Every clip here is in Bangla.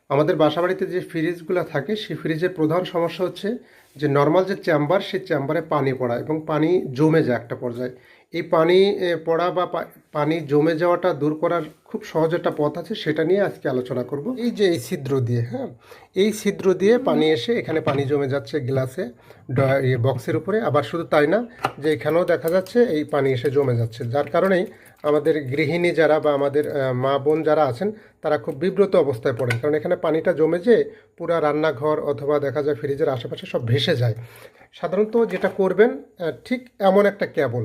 আমাদের বাসাবাড়িতে যে ফ্রিজগুলো থাকে সেই ফ্রিজের প্রধান সমস্যা হচ্ছে যে নর্মাল যে চেম্বার সেই চেম্বারে পানি পড়া এবং পানি জমে যায় একটা পর্যায়ে। এই পানি পড়া বা পানি জমে যাওয়াটা দূর করার খুব সহজ একটা পথ আছে, সেটা নিয়ে আজকে আলোচনা করব। এই যে এই ছিদ্র দিয়ে, হ্যাঁ, এই ছিদ্র দিয়ে পানি এসে এখানে পানি জমে যাচ্ছে গ্লাসে, বক্সের উপরে। আবার শুধু তাই না, যে এখানেও দেখা যাচ্ছে এই পানি এসে জমে যাচ্ছে, যার কারণেই আমাদের গৃহিণী যারা বা আমাদের মা বোন যারা আছেন তারা খুব বিব্রত অবস্থায় পড়েন, কারণ এখানে পানিটা জমে যে পুরা রান্নাঘর অথবা দেখা যায় ফ্রিজের আশেপাশে সব ভেসে যায়। সাধারণত যেটা করবেন, ঠিক এমন একটা কেবল,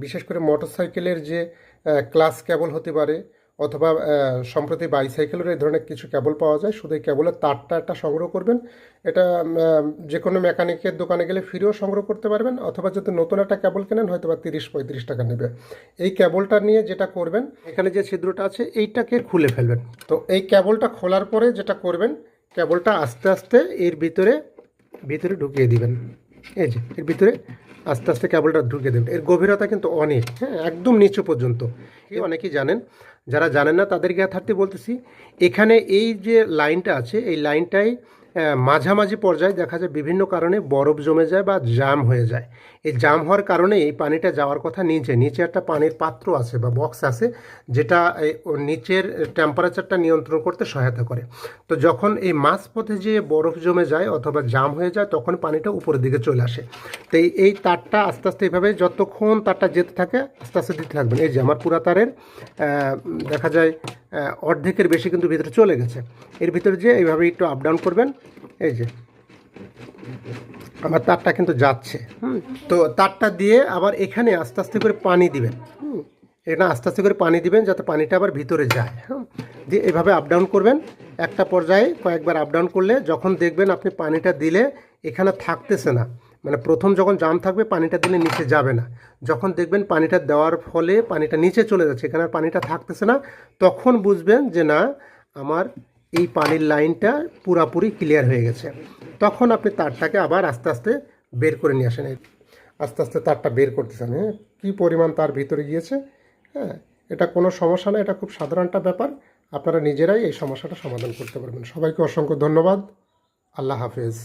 বিশেষ করে মোটরসাইকেলের যে ক্লাস কেবল হতে পারে, অথবা সম্প্রতি বাইসাইকেলের এই ধরনের কিছু কেবল পাওয়া যায়, শুধু এই কেবলের তারটা একটা সংগ্রহ করবেন। এটা যে কোনো মেকানিকের দোকানে গেলে ফ্রিও সংগ্রহ করতে পারবেন, অথবা যদি নতুন একটা কেবল কেনেন হয়তো বা 30-35 টাকা নেবে। এই কেবলটা নিয়ে যেটা করবেন, এখানে যে ছিদ্রটা আছে এইটাকে খুলে ফেলবেন। তো এই কেবলটা খোলার পরে যেটা করবেন, কেবলটা আস্তে আস্তে এর ভিতরে ভিতরে ঢুকিয়ে দিবেন। এই যে এর ভিতরে আস্তে আস্তে কেবলটা ঢুকিয়ে দেবেন। এর গভীরতা কিন্তু অনেক, হ্যাঁ, একদম নিচু পর্যন্ত। অনেকেই জানেন, যারা জানেন না তাদের জ্ঞাতার্থে বলতেছি। এখানে এই যে লাইনটা আছে, এই লাইনটাই মাঝামাঝি পর্যায়ে দেখা যায় বিভিন্ন কারণে বরফ জমে যায় বা জাম হয়ে যায়। এই জাম হওয়ার কারণে এই পানিটা যাওয়ার কথা নিচে নিচে একটা পানির পাত্র আছে বা বক্স আছে, যেটা নিচের টেম্পারেচারটা নিয়ন্ত্রণ করতে সহায়তা করে। তো যখন এই মাঝপথে যে বরফ জমে যায় অথবা জাম হয়ে যায়, তখন পানিটা উপরের দিকে চলে আসে। তো এই তারটা আস্তে আস্তে এইভাবে যতক্ষণ তারটা যেতে থাকে আস্তে আস্তে দিতে থাকবেন। এই যে আমার পুরা তারের দেখা যায় অর্ধেকের বেশি কিন্তু ভিতরে চলে গেছে। এর ভিতরে যে এইভাবে একটু আপ ডাউন করবেন, এই যে আমার তারটা কিন্তু যাচ্ছে। তো তারটা দিয়ে আবার এখানে আস্তে আস্তে করে পানি দিবেন। এটা আস্তে আস্তে করে পানি দিবেন যাতে পানিটা আবার ভিতরে যায়। দিয়ে এভাবে আপ ডাউন করবেন। একটা পর্যায়ে কয়েকবার আপ ডাউন করলে যখন দেখবেন আপনি পানিটা দিলে এখানে থাকতেছে না, মানে প্রথম যখন জাম থাকবে পানিটা দিলে নিচে যাবে না, যখন দেখবেন পানিটা দেওয়ার ফলে পানিটা নিচে চলে যাচ্ছে, এখানে আর পানিটা থাকতেছে না, তখন বুঝবেন যে না, আমার এই পানির লাইনটা পুরাপুরি ক্লিয়ার হয়ে গেছে। তখন আপনি তারটাকে আবার আস্তে আস্তে বের করে নিয়ে আসেন। আস্তে আস্তে তারটা বের করতেছেন, হ্যাঁ, কী পরিমাণ তার ভিতরে গিয়েছে। হ্যাঁ, এটা কোনো সমস্যা না, এটা খুব সাধারণ একটা ব্যাপার। আপনারা নিজেরাই এই সমস্যাটা সমাধান করতে পারবেন। সবাইকে অসংখ্য ধন্যবাদ। আল্লাহ হাফেজ।